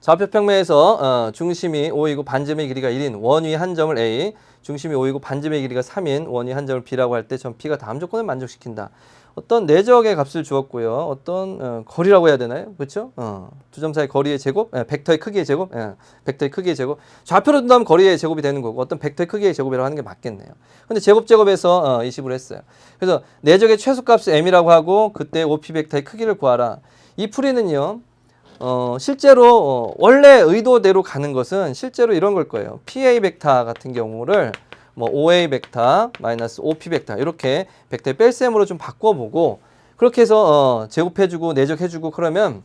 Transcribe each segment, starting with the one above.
좌표평면에서 중심이 5이고 반점의 길이가 1인 원위 한 점을 A, 중심이 5이고 반점의 길이가 3인 원위 한 점을 B라고 할 때 점 P가 다음 조건을 만족시킨다. 어떤 내적의 값을 주었고요. 어떤 거리라고 해야 되나요? 그렇죠? 두 점 사이 거리의 제곱, 벡터의 크기의 제곱, 벡터의 크기의 제곱. 좌표로 둔다면 거리의 제곱이 되는 거고 어떤 벡터의 크기의 제곱이라고 하는 게 맞겠네요. 근데 제곱에서 20으로 했어요. 그래서 내적의 최소값을 m이라고 하고 그때 OP 벡터의 크기를 구하라. 이 풀이는요. 실제로 원래 의도대로 가는 것은 실제로 이런 걸 거예요. PA 벡터 같은 경우를 뭐 OA 벡터 마이너스 OP 벡터 이렇게 벡터의 뺄셈으로 좀 바꿔보고 그렇게 해서 제곱해주고 내적해주고 그러면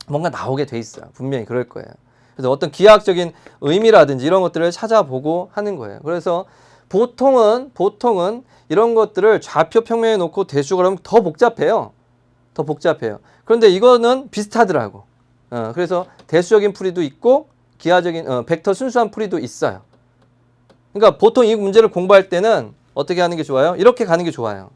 뭔가 나오게 돼 있어요. 분명히 그럴 거예요. 그래서 어떤 기하학적인 의미라든지 이런 것들을 찾아보고 하는 거예요. 그래서 보통은 이런 것들을 좌표 평면에 놓고 대수가 그러면 더 복잡해요. 그런데 이거는 비슷하더라고. 그래서 대수적인 풀이도 있고 기하적인 벡터 순수한 풀이도 있어요. 그러니까 보통 이 문제를 공부할 때는 어떻게 하는 게 좋아요? 이렇게 가는 게 좋아요.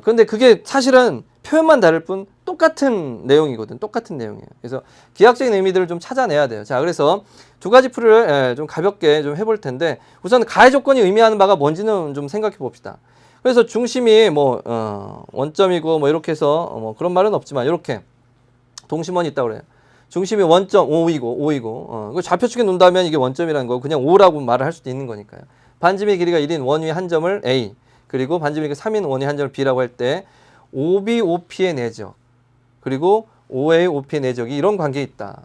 그런데 그게 사실은 표현만 다를 뿐 똑같은 내용이거든. 똑같은 내용이에요. 그래서 기하학적인 의미들을 좀 찾아내야 돼요. 자, 그래서 두 가지 풀이를 좀 가볍게 좀 해볼 텐데 우선 가해 조건이 의미하는 바가 뭔지는 좀 생각해 봅시다. 그래서 중심이 뭐 원점이고 뭐 이렇게 해서 뭐 그런 말은 없지만 이렇게 동심원이 있다고 그래요. 중심이 원점 5이고 좌표축에 놓는다면 이게 원점이라는 거 그냥 5라고 말을 할 수도 있는 거니까요. 반지름의 길이가 1인 원위 한 점을 A 그리고 반지름의 길이가 3인 원위 한 점을 B라고 할 때 OB, OP의 내적 그리고 OA, OP의 내적이 이런 관계에 있다.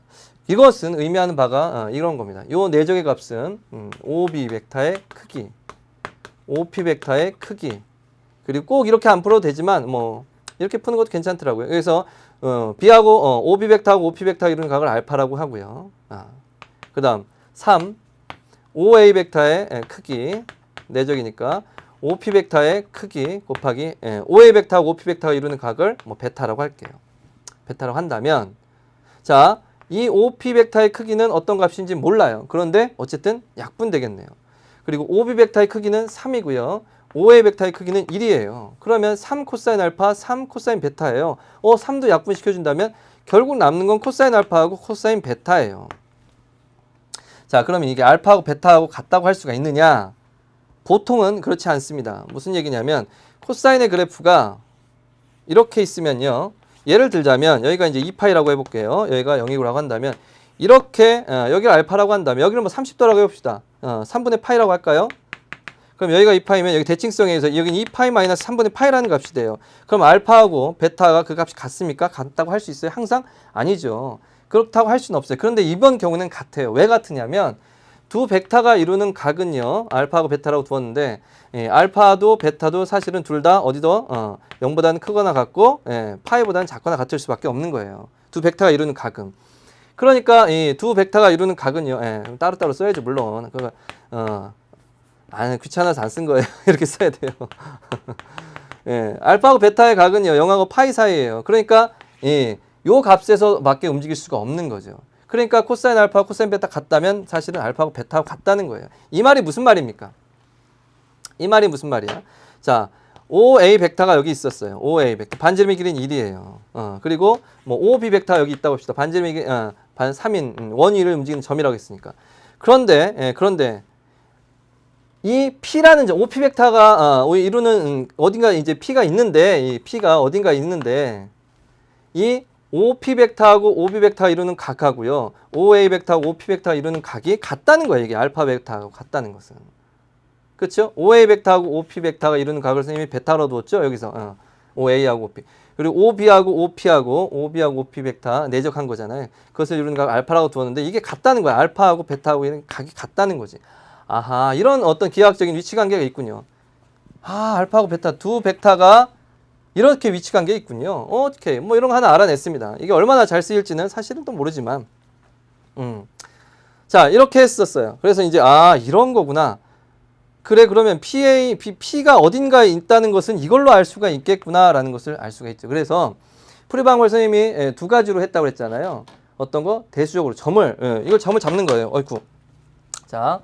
이것은 의미하는 바가 이런 겁니다. 이 내적의 값은 OB 벡터의 크기, OP 벡터의 크기 그리고 꼭 이렇게 안 풀어도 되지만 뭐 이렇게 푸는 것도 괜찮더라고요. 그래서 B하고 OB 벡터하고 OP 벡터 이런 각을 알파라고 하고요. 그 다음 3 OA 벡터의 크기 내적이니까 OP 벡터의 크기 곱하기 OA 벡터하고 OP 벡터가 이루는 각을 뭐 베타라고 할게요. 베타라고 한다면 자, 이 OP 벡터의 크기는 어떤 값인지 몰라요. 그런데 어쨌든 약분되겠네요. 그리고 OB 벡터의 크기는 3이고요. OA 벡터의 크기는 1이에요. 그러면 3 코사인 알파, 3 코사인 베타예요. 3도 약분시켜준다면 결국 남는 건 코사인 알파하고 코사인 베타예요. 자, 그러면 이게 알파하고 베타하고 같다고 할 수가 있느냐? 보통은 그렇지 않습니다. 무슨 얘기냐면 코사인의 그래프가 이렇게 있으면요. 예를 들자면 여기가 이제 2파이라고 해볼게요. 여기가 0이라고 한다면 이렇게 여기를 알파라고 한다면 여기를 뭐 30도라고 해봅시다. 3분의 파이라고 할까요? 그럼 여기가 2파이면 여기 대칭성에 의해서 여기는 2파이 마이너스 3분의 파이라는 값이 돼요. 그럼 알파하고 베타가 그 값이 같습니까? 같다고 할 수 있어요? 항상? 아니죠. 그렇다고 할 수는 없어요. 그런데 이번 경우는 같아요. 왜 같으냐면 두 벡터가 이루는 각은요. 알파하고 베타라고 두었는데 알파도 베타도 사실은 둘 다 어디도 0보다는 크거나 같고 파이보다는 작거나 같을 수밖에 없는 거예요. 두 벡터가 이루는 각은. 그러니까 이 두 벡터가 이루는 각은요. 따로따로 써야죠. 물론. 귀찮아서 안 쓴 거예요. 이렇게 써야 돼요. 알파하고 베타의 각은요. 0하고 파이 사이예요. 그러니까 요 값에서 밖에 움직일 수가 없는 거죠. 그러니까 코사인 알파, 코사인 베타 같다면 사실은 알파하고 베타하고 같다는 거예요. 이 말이 무슨 말입니까? 이 말이 무슨 말이야? 자, OA 벡터가 여기 있었어요. OA 벡터. 반지름의 길이는 1이에요. 그리고 뭐 OB 벡터 여기 있다고 합시다. 반지름의 길이 3인 원위를 움직이는 점이라고 했으니까. 그런데 이 P라는 점, OP 벡터가 이루는 어딘가 이제 P가 있는데 이 P가 어딘가 있는데 이 OP 벡터하고 OB 벡터가 이루는 각하고요. OA 벡터하고 OP 벡터가 이루는 각이 같다는 거예요. 이게 알파 벡터하고 같다는 것은. 그렇죠? OA 벡터하고 OP 벡터가 이루는 각을 선생님이 베타로 두었죠. 여기서 OA하고 OP. 그리고 OB하고 OP 벡터 내적한 거잖아요. 그것을 이루는 각 알파라고 두었는데 이게 같다는 거야. 알파하고 베타하고 이런 각이 같다는 거지. 아하, 이런 어떤 기하학적인 위치 관계가 있군요. 알파하고 베타 두 벡터가 이렇게 위치 관계가 있군요. 어떻게 뭐 이런 거 하나 알아냈습니다. 이게 얼마나 잘 쓰일지는 사실은 또 모르지만 자, 이렇게 했었어요. 그래서 이제 이런 거구나. 그래, 그러면 P가 어딘가에 있다는 것은 이걸로 알 수가 있겠구나라는 것을 알 수가 있죠. 그래서 풀이방법을 선생님이 두 가지로 했다고 그랬잖아요. 어떤 거? 대수적으로 이걸 점을 잡는 거예요. 어이쿠. 자,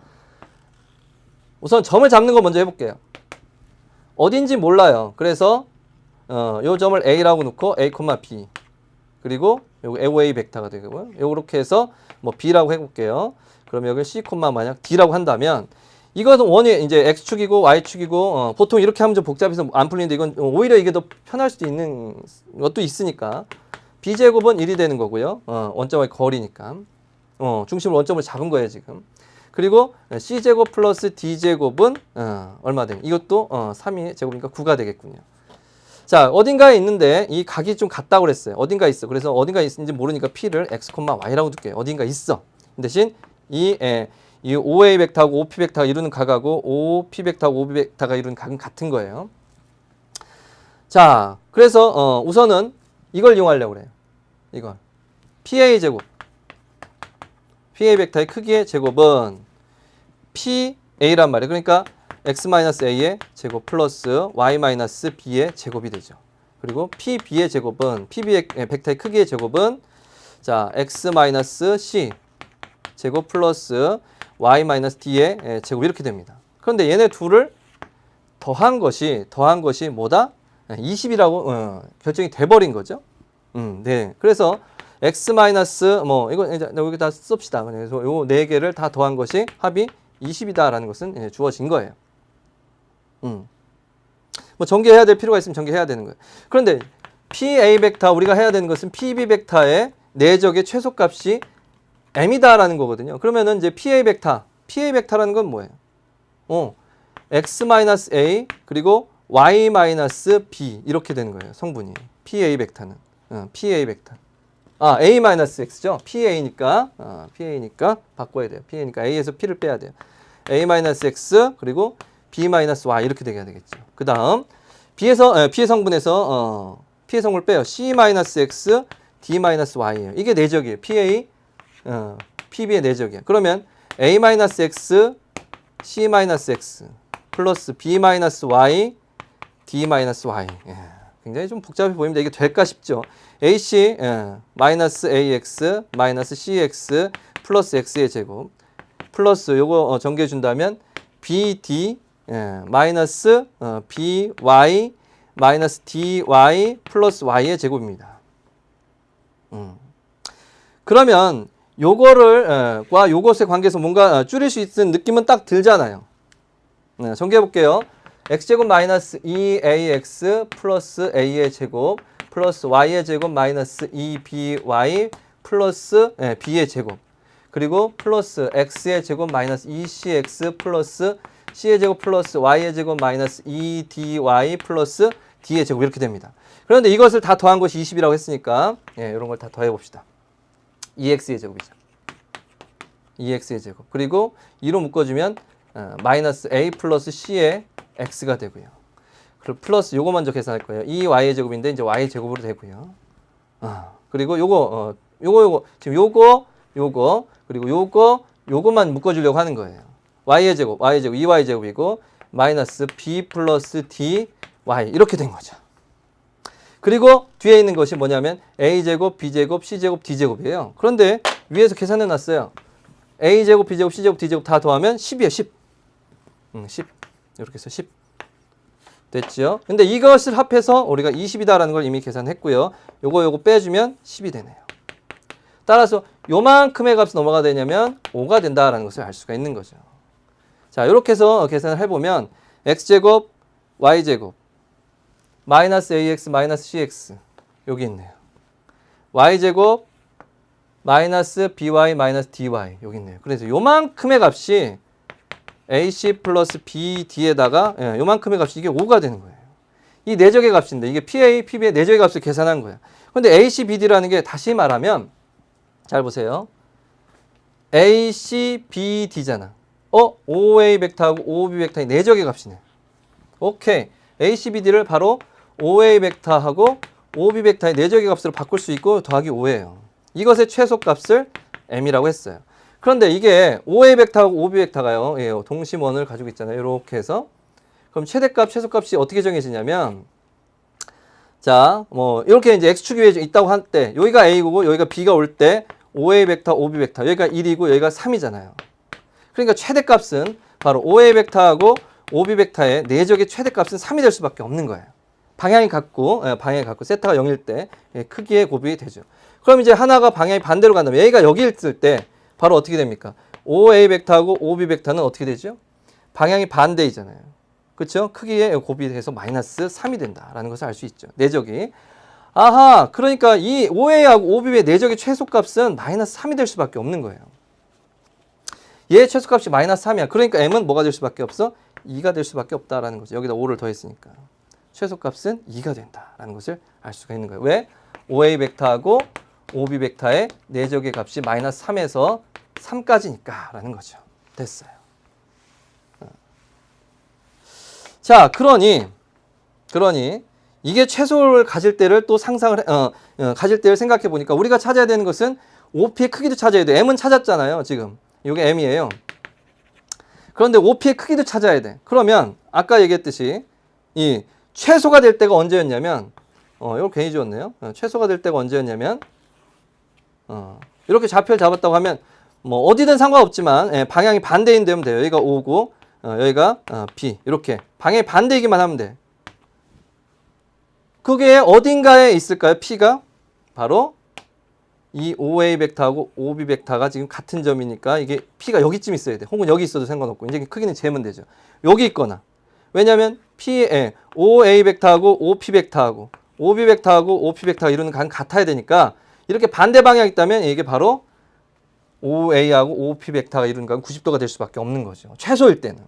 우선 점을 잡는 거 먼저 해볼게요. 어딘지 몰라요. 그래서 요 점을 A라고 놓고 A, B 그리고 요거 OA 벡터가 되고요. 요렇게 해서 뭐 B라고 해볼게요. 그럼 여기 C, 만약 D라고 한다면 이것은 원이 이제 X축이고 Y축이고 보통 이렇게 하면 좀 복잡해서 안 풀리는데 이건 오히려 이게 더 편할 수도 있는 것도 있으니까 B제곱은 1이 되는 거고요. 원점과의 거리니까. 중심을 원점으로 잡은 거예요, 지금. 그리고 C제곱 플러스 D제곱은 얼마 되냐? 이것도 3의 제곱이니까 9가 되겠군요. 자, 어딘가에 있는데 이 각이 좀 같다고 그랬어요. 어딘가 있어. 그래서 어딘가 있는지 모르니까 P를 X, Y라고 둘게요. 어딘가 있어. 대신 이 OA 벡터하고 OP 벡터가 이루는 각하고 OP 벡터하고 OB 벡터가 이루는 각은 같은 거예요. 자, 그래서 우선은 이걸 이용하려고 그래요. 이걸. PA 제곱. PA 벡터의 크기의 제곱은 PA란 말이에요. 그러니까 X-A의 제곱 플러스 Y-B의 제곱이 되죠. 그리고 PB의 제곱은 PB 벡터의 크기의 제곱은 자, X-C 제곱 플러스 Y-D의 제곱 이렇게 됩니다. 그런데 얘네 둘을 더한 것이 뭐다? 20이라고 결정이 돼버린 거죠. 네. 그래서 X 뭐 이거 여기 다 씁시다. 그래서 요 네 개를 다 더한 것이 합이 20이다라는 것은 주어진 거예요. 뭐 전개해야 될 필요가 있으면 전개해야 되는 거예요. 그런데 PA 벡터 우리가 해야 되는 것은 PB 벡터의 내적의 최소값이 m이다라는 거거든요. 그러면은 이제 PA 벡터라는 건 뭐예요? X-A 그리고 Y-B 이렇게 되는 거예요. 성분이. PA 벡터는. PA 벡터. A-X죠. PA니까 바꿔야 돼요. PA니까 A에서 P를 빼야 돼요. A-X 그리고 B-Y 이렇게 되게 되겠죠. 그 다음 B의 성분에서 P의 성분을 빼요. C-X, D-Y예요. 이게 내적이에요. PB의 내적이에요. 그러면 A-X, C-X 플러스 B-Y, D-Y. 굉장히 좀 복잡해 보입니다. 이게 될까 싶죠. AC 마이너스 AX 마이너스 CX 플러스 X의 제곱 플러스 요거 전개해 준다면 BD 마이너스 BY 마이너스 DY 플러스 Y의 제곱입니다. 그러면 요거를 과 요것의 관계에서 뭔가 줄일 수 있는 느낌은 딱 들잖아요. 전개해 볼게요. x제곱 마이너스 2ax 플러스 a의 제곱 플러스 y의 제곱 마이너스 2by 플러스 b의 제곱 그리고 플러스 x의 제곱 마이너스 2cx 플러스 c의 제곱 플러스 y의 제곱 마이너스 2dy 플러스 d의 제곱 이렇게 됩니다. 그런데 이것을 다 더한 것이 20이라고 했으니까 이런 걸 다 더해 봅시다. 2x의 제곱이죠. 2x의 제곱 그리고 2로 묶어주면 마이너스 a 플러스 c의 x가 되고요. 그리고 플러스 요거 먼저 계산할 거예요. 이 y의 제곱인데 이제 y의 제곱으로 되고요. 그리고 요거 지금 요거 그리고 요거만 묶어주려고 하는 거예요. y의 제곱 2y 제곱이고 마이너스 b 플러스 d y 이렇게 된 거죠. 그리고 뒤에 있는 것이 뭐냐면 a 제곱 b 제곱 c 제곱 d 제곱이에요. 그런데 위에서 계산해 놨어요. a 제곱 b 제곱 c 제곱 d 제곱 다 더하면 10이에요. 10. 10. 이렇게 해서 10 됐죠. 근데 이것을 합해서 우리가 20이다라는 걸 이미 계산했고요. 요거 빼주면 10이 되네요. 따라서 요만큼의 값이 넘어가 되냐면 5가 된다라는 것을 알 수가 있는 거죠. 자, 이렇게 해서 계산을 해보면 x제곱 y제곱 마이너스 ax 마이너스 cx 여기 있네요. y제곱 마이너스 by 마이너스 dy 여기 있네요. 그래서 요만큼의 값이 AC 플러스 BD에다가 요만큼의 값이 이게 5가 되는 거예요. 이 내적의 값인데 이게 PA, PB의 내적의 값을 계산한 거예요. 근데 AC, BD라는 게 다시 말하면 잘 보세요. AC, BD잖아. OA 벡터하고 OB 벡터의 내적의 값이네. 오케이. AC, BD를 바로 OA 벡터하고 OB 벡터의 내적의 값으로 바꿀 수 있고 더하기 5예요. 이것의 최소값을 M이라고 했어요. 그런데 이게 OA 벡터하고 OB 벡터가요. 동심원을 가지고 있잖아요. 이렇게 해서. 그럼 최대값, 최소값이 어떻게 정해지냐면 자, 뭐 이렇게 이제 x축이 위에 있다고 할 때 여기가 a고 여기가 b가 올 때 OA 벡터, OB 벡터 여기가 1이고 여기가 3이잖아요. 그러니까 최대값은 바로 OA 벡터하고 OB 벡터의 내적의 최대값은 3이 될 수밖에 없는 거예요. 방향이 같고 세타가 0일 때 크기의 곱이 되죠. 그럼 이제 하나가 방향이 반대로 간다면 A가 여기 있을 때 바로 어떻게 됩니까? OA 벡터하고 OB 벡터는 어떻게 되죠? 방향이 반대이잖아요. 그렇죠? 크기에 곱이해서 마이너스 3이 된다라는 것을 알 수 있죠. 내적이. 아하, 그러니까 이 OA하고 OB의 내적의 최소값은 마이너스 3이 될 수밖에 없는 거예요. 얘의 최소값이 마이너스 3이야. 그러니까 M은 뭐가 될 수밖에 없어? 2가 될 수밖에 없다라는 거죠. 여기다 5를 더했으니까. 최소값은 2가 된다라는 것을 알 수가 있는 거예요. 왜? OA 벡터하고 OB 벡터의 내적의 값이 마이너스 3에서 3까지니까 라는 거죠. 됐어요. 자, 그러니 이게 최소를 가질 때를 또 가질 때를 생각해 보니까 우리가 찾아야 되는 것은 OP의 크기도 찾아야 돼. M은 찾았잖아요, 지금. 이게 M이에요. 그런데 OP의 크기도 찾아야 돼. 그러면 아까 얘기했듯이 이 최소가 될 때가 언제였냐면 이거 괜히 지웠네요. 최소가 될 때가 언제였냐면 이렇게 좌표를 잡았다고 하면 뭐 어디든 상관없지만 방향이 반대인 되면 돼요. 여기가 O고 여기가 B. 이렇게 방향이 반대이기만 하면 돼. 그게 어딘가에 있을까요? P가 바로 이 OA 벡터하고 OB 벡터가 지금 같은 점이니까 이게 P가 여기쯤 있어야 돼. 혹은 여기 있어도 상관없고 이제 크기는 재면 되죠. 여기 있거나. 왜냐하면 OA 벡터하고 OP 벡터하고 OB 벡터하고 OP 벡터가 이루는 간 같아야 되니까 이렇게 반대 방향이 있다면 이게 바로 OA하고 OP 벡터가 이루는 간 90도가 될 수밖에 없는 거죠. 최소일 때는.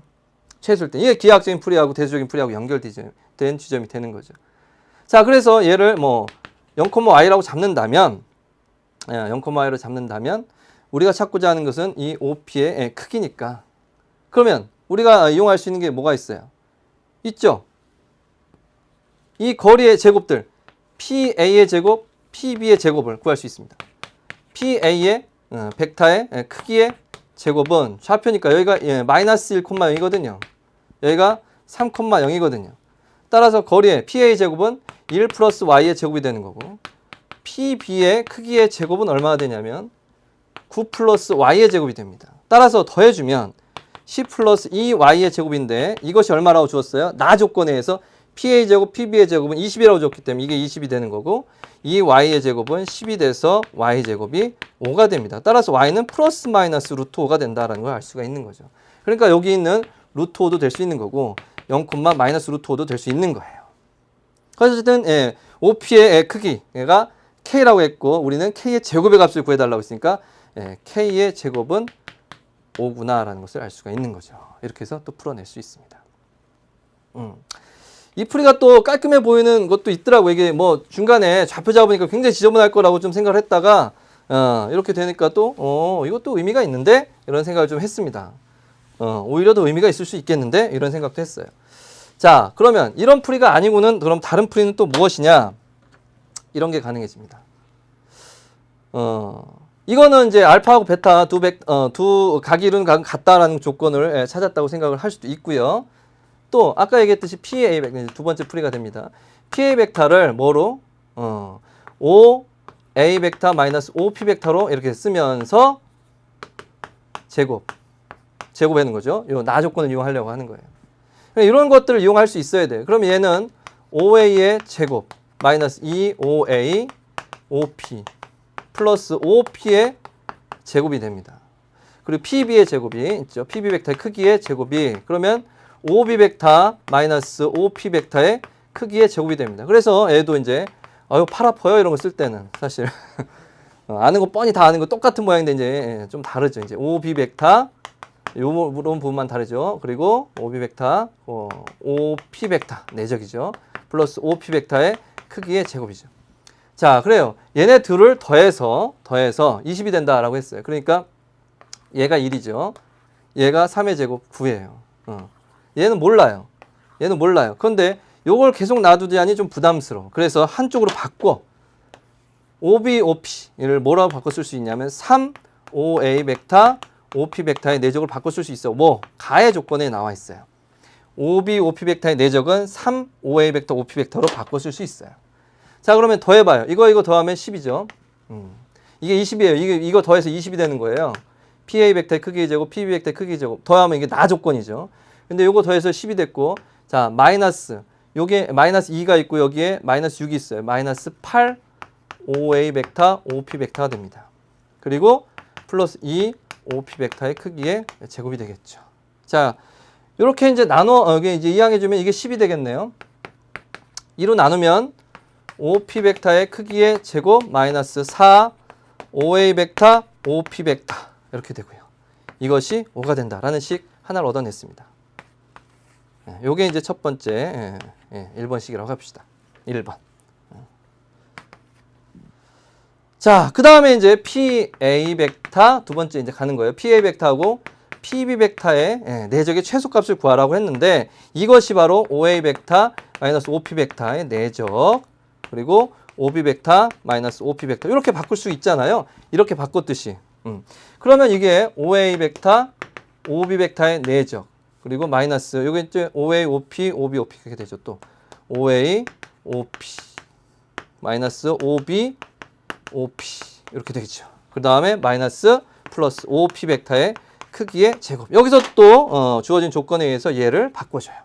이게 기하학적인 풀이하고 대수적인 풀이하고 연결된 지점이 되는 거죠. 자, 그래서 얘를 뭐 0,y라고 잡는다면 0,y로 잡는다면 우리가 찾고자 하는 것은 이 OP의 크기니까. 그러면 우리가 이용할 수 있는 게 뭐가 있어요? 있죠? 이 거리의 제곱들 PA의 제곱, PB의 제곱을 구할 수 있습니다. PA의 벡터의 크기의 제곱은 좌표니까 여기가 마이너스 1,0이거든요. 여기가 3,0이거든요. 따라서 거리의 PA 제곱은 1 플러스 Y의 제곱이 되는 거고 PB의 크기의 제곱은 얼마나 되냐면 9 플러스 Y의 제곱이 됩니다. 따라서 더해주면 10 플러스 2Y의 제곱인데 이것이 얼마라고 주었어요? 나 조건에 의해서 PA 제곱, PB의 제곱은 20이라고 줬기 때문에 이게 20이 되는 거고 이 Y의 제곱은 10이 돼서 Y 제곱이 5가 됩니다. 따라서 Y는 플러스 마이너스 루트 5가 된다는 걸 알 수가 있는 거죠. 그러니까 여기 있는 루트 5도 될 수 있는 거고 0, 마이너스 루트 5도 될 수 있는 거예요. 그래서 어쨌든 OP의 크기가 K라고 했고 우리는 K의 제곱의 값을 구해달라고 했으니까 K의 제곱은 5구나 라는 것을 알 수가 있는 거죠. 이렇게 해서 또 풀어낼 수 있습니다. 이 풀이가 또 깔끔해 보이는 것도 있더라고. 이게 뭐 중간에 좌표 잡으니까 굉장히 지저분할 거라고 좀 생각을 했다가 이렇게 되니까 또 이것도 의미가 있는데 이런 생각을 좀 했습니다. 오히려 더 의미가 있을 수 있겠는데 이런 생각도 했어요. 자, 그러면 이런 풀이가 아니고는 그럼 다른 풀이는 또 무엇이냐? 이런 게 가능해집니다. 이거는 이제 알파하고 베타 두 각이 이루는 각은 같다라는 조건을 찾았다고 생각을 할 수도 있고요. 또 아까 얘기했듯이 PA 벡터 두 번째 풀이가 됩니다. PA 벡터를 뭐로? OA 벡터 마이너스 OP 벡터로 이렇게 쓰면서 제곱하는 거죠. 요 나 조건을 이용하려고 하는 거예요. 이런 것들을 이용할 수 있어야 돼요. 그럼 얘는 OA의 제곱 마이너스 2OA OP 플러스 OP의 제곱이 됩니다. 그리고 PB의 제곱이 있죠. PB 벡터의 크기의 제곱이 그러면 OB 벡터 마이너스 OP 벡터의 크기의 제곱이 됩니다. 그래서 얘도 이제 팔 아파요 이런 거 쓸 때는 사실 아는 거 뻔히 다 아는 거 똑같은 모양인데 이제 좀 다르죠. 이제 OB 벡터 요런 부분만 다르죠. 그리고 OB 벡터, OP 벡터 내적이죠. 플러스 OP 벡터의 크기의 제곱이죠. 자, 그래요. 얘네 둘을 더해서 20이 된다라고 했어요. 그러니까 얘가 1이죠. 얘가 3의 제곱 9예요. 얘는 몰라요. 그런데 요걸 계속 놔두자니 좀 부담스러워. 그래서 한쪽으로 바꿔. OB, OP를 뭐라고 바꿔 쓸 수 있냐면 3 OA 벡터 OP 벡터의 내적을 바꿔 쓸 수 있어. 가의 조건에 나와 있어요. OB, OP 벡터의 내적은 3 OA 벡터 OP 벡터로 바꿔 쓸 수 있어요. 자, 그러면 더해봐요. 이거 더하면 10이죠. 이게 20이에요. 이거 더해서 20이 되는 거예요. PA 벡터의 크기의 제곱, PB 벡터의 크기의 제곱. 더하면 이게 나 조건이죠. 근데 요거 더해서 10이 됐고, 자, 마이너스. 요게 마이너스 2가 있고, 여기에 마이너스 6이 있어요. 마이너스 8 OA 벡터, OP 벡터가 됩니다. 그리고 플러스 2 OP 벡터의 크기의 제곱이 되겠죠. 자, 이렇게 이제 이게 이제 이항해주면 이게 10이 되겠네요. 2로 나누면 OP 벡터의 크기의 제곱 마이너스 4 OA 벡터, OP 벡터 이렇게 되고요. 이것이 5가 된다라는 식 하나를 얻어냈습니다. 요게 이제 첫 번째 1번식이라고 합시다. 1번. 자, 그 다음에 이제 PA 벡터 두 번째 이제 가는 거예요. PA 벡터하고 PB 벡터의 내적의 최소값을 구하라고 했는데 이것이 바로 OA 벡터 마이너스 OP 벡터의 내적 그리고 OB 벡터 마이너스 OP 벡터 이렇게 바꿀 수 있잖아요. 이렇게 바꿨듯이. 그러면 이게 OA 벡터, OB 벡터의 내적 그리고 마이너스 요게 이제 OA, OP, OB, OP 그렇게 되죠. 또 OA, OP 마이너스 OB, OP 이렇게 되겠죠. 그 다음에 마이너스 플러스 OP 벡터의 크기의 제곱. 여기서 또 주어진 조건에 의해서 얘를 바꿔줘요.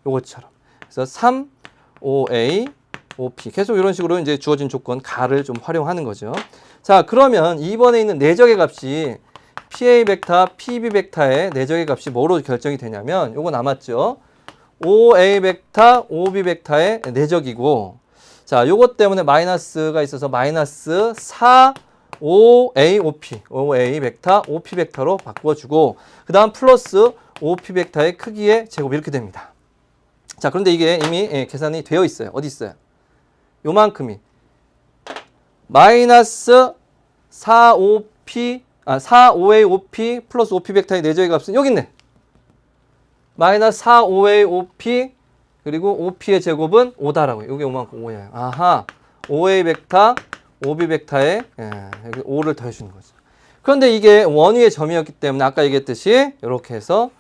요것처럼. 그래서 3 OA, OP 계속 이런 식으로 이제 주어진 조건 가를 좀 활용하는 거죠. 자, 그러면 2번에 있는 내적의 값이 PA 벡터, PB 벡터의 내적의 값이 뭐로 결정이 되냐면 요거 남았죠. OA 벡터, OB 벡터의 내적이고 자, 요것 때문에 마이너스가 있어서 마이너스 4 OA, OP, OA 벡터, OP 벡터로 바꿔주고 그 다음 플러스 OP 벡터의 크기의 제곱 이렇게 됩니다. 자, 그런데 이게 이미 계산이 되어 있어요. 어디 있어요? 요만큼이 마이너스 4 OA, OP 플러스 OP 벡터의 내적의 값은 여기 있네. 마이너스 4 OA, OP 그리고 OP의 제곱은 5다라고요. 여기 요만큼 5예요. 아하, OA 벡터, OB 벡터에 여기 5를 더해주는 거죠. 그런데 이게 원위의 점이었기 때문에 아까 얘기했듯이 이렇게 해서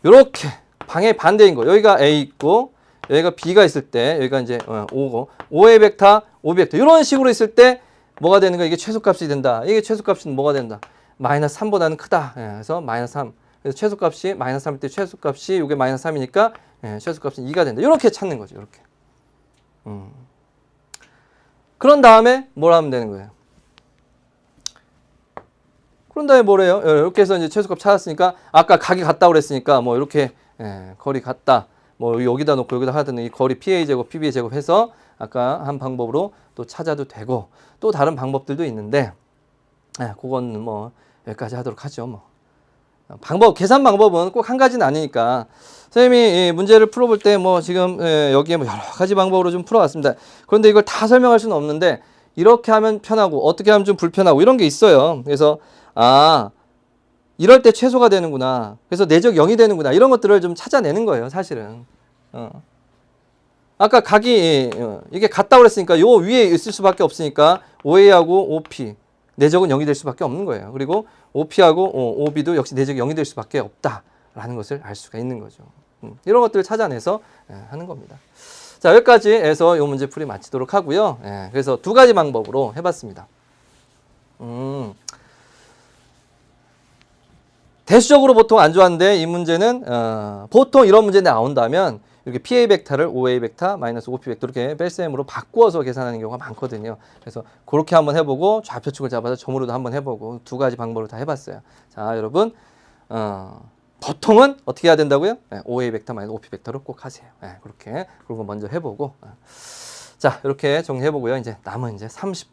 이렇게 방의 반대인 거. 여기가 A 있고 여기가 B가 있을 때 여기가 이제 5고 OA 벡터, OB 벡터 이런 식으로 있을 때 뭐가 되는 거야? 이게 최소값이 된다. 이게 최소값은 뭐가 된다? 마이너스 3보다는 크다. 그래서 마이너스 3. 그래서 최소값이 마이너스 3일 때 최소값이 이게 마이너스 3이니까 최소값은 2가 된다. 이렇게 찾는 거죠. 이렇게. 그런 다음에 뭘 하면 되는 거예요? 그런 다음에 뭐래요? 이렇게 해서 이제 최소값 찾았으니까 아까 각이 같다고 그랬으니까 뭐 이렇게 거리 같다. 뭐 여기다 놓고 여기다 하든 이 거리 PA 제곱, PB 제곱 해서 아까 한 방법으로 또 찾아도 되고 또 다른 방법들도 있는데 그건 뭐 여기까지 하도록 하죠. 뭐 계산 방법은 꼭 한 가지는 아니니까 선생님이 이 문제를 풀어볼 때 뭐 지금 여기에 뭐 여러 가지 방법으로 좀 풀어왔습니다. 그런데 이걸 다 설명할 수는 없는데 이렇게 하면 편하고 어떻게 하면 좀 불편하고 이런 게 있어요. 그래서 이럴 때 최소가 되는구나. 그래서 내적 0이 되는구나. 이런 것들을 좀 찾아내는 거예요, 사실은. 아까 각이 이게 같다고 그랬으니까 요 위에 있을 수밖에 없으니까 OA하고 OP 내적은 0이 될 수밖에 없는 거예요. 그리고 OP하고 OB도 역시 내적이 0이 될 수밖에 없다라는 것을 알 수가 있는 거죠. 이런 것들을 찾아내서 하는 겁니다. 자, 여기까지 해서 이 문제 풀이 마치도록 하고요. 그래서 두 가지 방법으로 해봤습니다. 대수적으로 보통 안 좋아하는데 이 문제는 보통 이런 문제 나온다면 이렇게 PA 벡터를 OA 벡터 마이너스 OP 벡터 이렇게 뺄셈으로 바꾸어서 계산하는 경우가 많거든요. 그래서 그렇게 한번 해보고 좌표축을 잡아서 점으로도 한번 해보고 두 가지 방법으로 다 해봤어요. 자, 여러분 보통은 어떻게 해야 된다고요? OA 벡터 마이너스 OP 벡터로 꼭 하세요. 그렇게 그런 거 먼저 해보고 자, 이렇게 정리해보고요. 이제 남은 이제 30